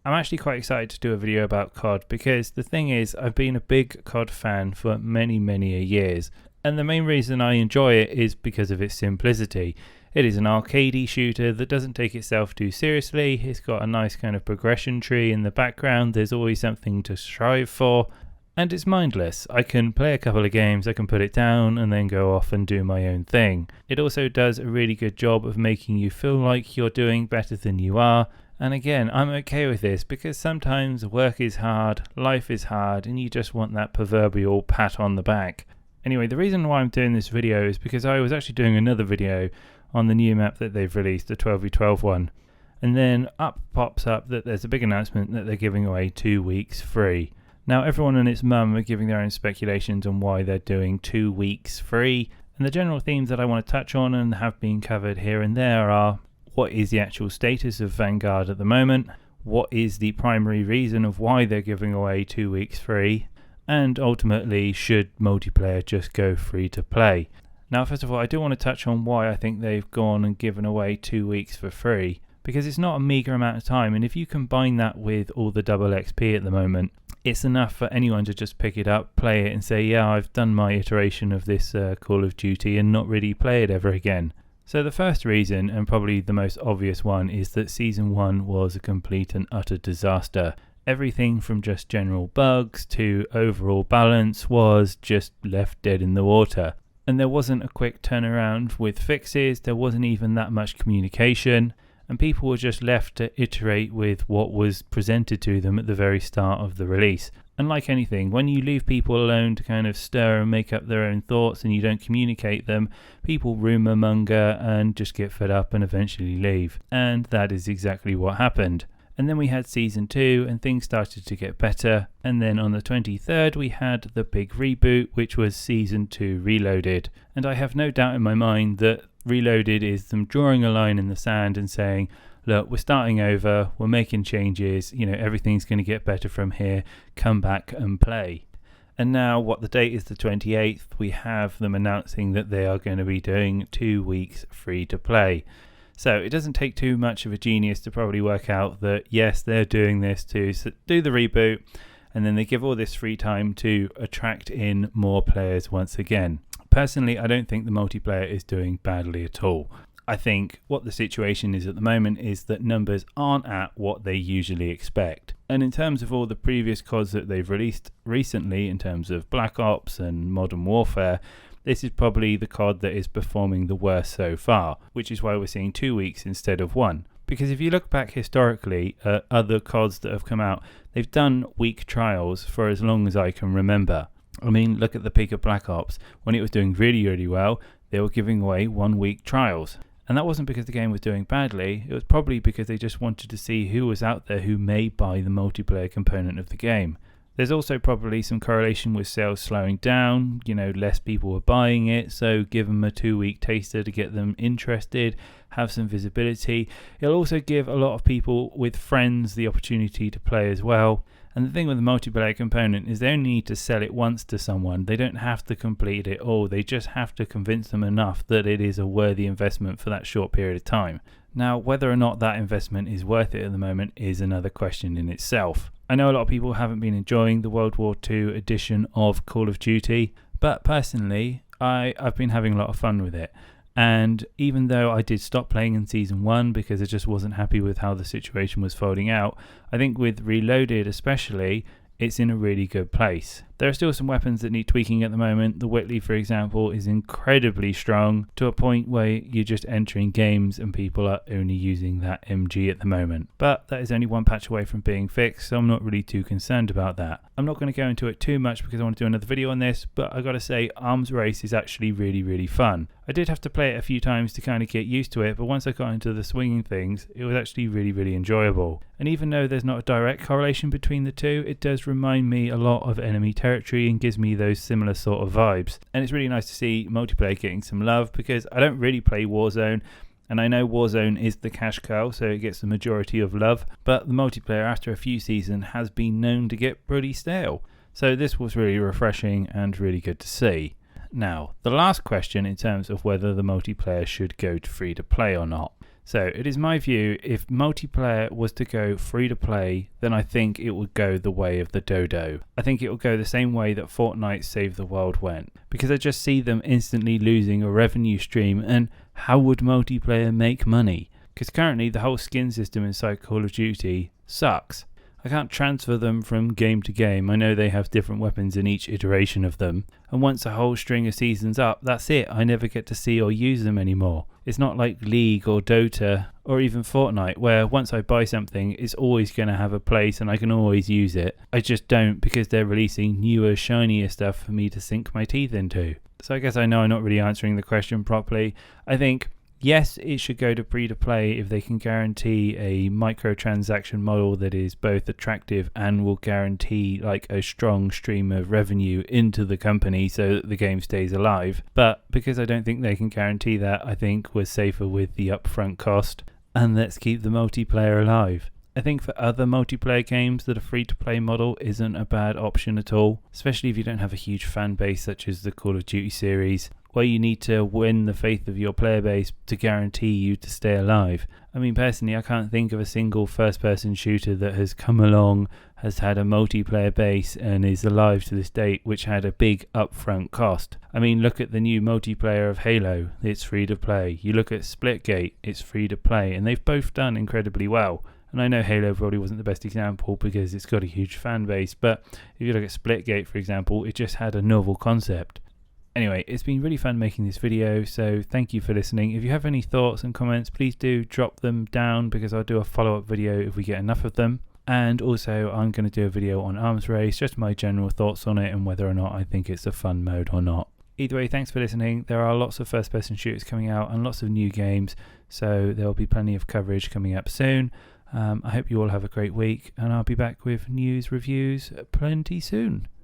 I'm actually quite excited to do a video about COD because the thing is, I've been a big COD fan for many a years, and the main reason I enjoy it is because of its simplicity. It is an arcadey shooter that doesn't take itself too seriously. It's got a nice kind of progression tree in the background. There's always something to strive for, and it's mindless. I can play a couple of games, I can put it down and then go off and do my own thing. It also does a really good job of making you feel like you're doing better than you are. And again, I'm okay with this because sometimes work is hard, life is hard, and you just want that proverbial pat on the back. Anyway, the reason why I'm doing this video is because I was actually doing another video on the new map that they've released, the 12v12 one. And then up pops up that there's a big announcement that they're giving away 2 weeks free. Now, everyone and its mum are giving their own speculations on why they're doing 2 weeks free. And the general themes that I want to touch on and have been covered here and there are: what is the actual status of Vanguard at the moment? What is the primary reason of why they're giving away 2 weeks free? And ultimately, should multiplayer just go free to play? Now, first of all, I do want to touch on why I think they've gone and given away 2 weeks for free, because it's not a meager amount of time, and if you combine that with all the double XP at the moment, it's enough for anyone to just pick it up, play it and say, yeah, I've done my iteration of this Call of Duty and not really play it ever again. So the first reason, and probably the most obvious one, is that Season 1 was a complete and utter disaster. Everything from just general bugs to overall balance was just left dead in the water. And there wasn't a quick turnaround with fixes, there wasn't even that much communication, and people were just left to iterate with what was presented to them at the very start of the release. And like anything, when you leave people alone to kind of stir and make up their own thoughts and you don't communicate them, people rumour monger and just get fed up and eventually leave. And that is exactly what happened. And then we had Season 2 and things started to get better. And then on the 23rd we had the big reboot, which was Season 2 Reloaded. And I have no doubt in my mind that Reloaded is them drawing a line in the sand and saying, look, we're starting over, we're making changes, everything's going to get better from here, come back and play. And now, the date is the 28th, we have them announcing that they are going to be doing 2 weeks free to play. So it doesn't take too much of a genius to probably work out that, yes, they're doing this to do the reboot, and then they give all this free time to attract in more players once again. Personally, I don't think the multiplayer is doing badly at all. I think what the situation is at the moment is that numbers aren't at what they usually expect. And in terms of all the previous CODs that they've released recently, in terms of Black Ops and Modern Warfare, this is probably the COD that is performing the worst so far, which is why we're seeing 2 weeks instead of 1. Because if you look back historically at other CODs that have come out, they've done week trials for as long as I can remember. I mean, look at the peak of Black Ops. When it was doing really well, they were giving away 1 week trials. And that wasn't because the game was doing badly, it was probably because they just wanted to see who was out there who may buy the multiplayer component of the game. There's also probably some correlation with sales slowing down, less people were buying it, so give them a 2 week taster to get them interested, have some visibility. It'll also give a lot of people with friends the opportunity to play as well. And the thing with the multiplayer component is they only need to sell it once to someone. They don't have to complete it all. They just have to convince them enough that it is a worthy investment for that short period of time. Now, whether or not that investment is worth it at the moment is another question in itself. I know a lot of people haven't been enjoying the World War II edition of Call of Duty, but personally, I've been having a lot of fun with it. And even though I did stop playing in Season 1 because I just wasn't happy with how the situation was folding out, I think with Reloaded especially, it's in a really good place. There are still some weapons that need tweaking at the moment. The Whitley, for example, is incredibly strong to a point where you're just entering games and people are only using that MG at the moment. But that is only one patch away from being fixed, so I'm not really too concerned about that. I'm not going to go into it too much because I want to do another video on this, but I gotta say, Arms Race is actually really fun. I did have to play it a few times to kind of get used to it, but once I got into the swinging things, it was actually really enjoyable. And even though there's not a direct correlation between the two, it does remind me a lot of enemy territory and gives me those similar sort of vibes. And it's really nice to see multiplayer getting some love because I don't really play Warzone, and I know Warzone is the cash cow, so it gets the majority of love, but the multiplayer after a few seasons has been known to get pretty stale. So this was really refreshing and really good to see. Now, the last question in terms of whether the multiplayer should go to free to play or not. So it is my view, if multiplayer was to go free to play, then I think it would go the way of the dodo. I think it will go the same way that Fortnite Save the World went, because I just see them instantly losing a revenue stream, and how would multiplayer make money? Because currently the whole skin system inside Call of Duty sucks. I can't transfer them from game to game. I know they have different weapons in each iteration of them, and once a whole string of seasons up, that's it. I never get to see or use them anymore. It's not like League or Dota or even Fortnite, where once I buy something, it's always going to have a place and I can always use it. I just don't, because they're releasing newer, shinier stuff for me to sink my teeth into. So I guess I know I'm not really answering the question properly. I think yes, it should go to free-to-play if they can guarantee a microtransaction model that is both attractive and will guarantee like a strong stream of revenue into the company so that the game stays alive. But because I don't think they can guarantee that, I think we're safer with the upfront cost, and let's keep the multiplayer alive. I think for other multiplayer games that a free-to-play model isn't a bad option at all, especially if you don't have a huge fan base such as the Call of Duty series, where you need to win the faith of your player base to guarantee you to stay alive. I mean, personally, I can't think of a single first-person shooter that has come along, has had a multiplayer base and is alive to this date, which had a big upfront cost. I mean, look at the new multiplayer of Halo, it's free to play. You look at Splitgate, it's free to play, and they've both done incredibly well. And I know Halo probably wasn't the best example because it's got a huge fan base, but if you look at Splitgate, for example, it just had a novel concept. Anyway, it's been really fun making this video, so thank you for listening. If you have any thoughts and comments, please do drop them down, because I'll do a follow-up video if we get enough of them. And also, I'm going to do a video on Arms Race, just my general thoughts on it and whether or not I think it's a fun mode or not. Either way, thanks for listening. There are lots of first-person shooters coming out and lots of new games, so there will be plenty of coverage coming up soon. I hope you all have a great week, and I'll be back with news reviews plenty soon.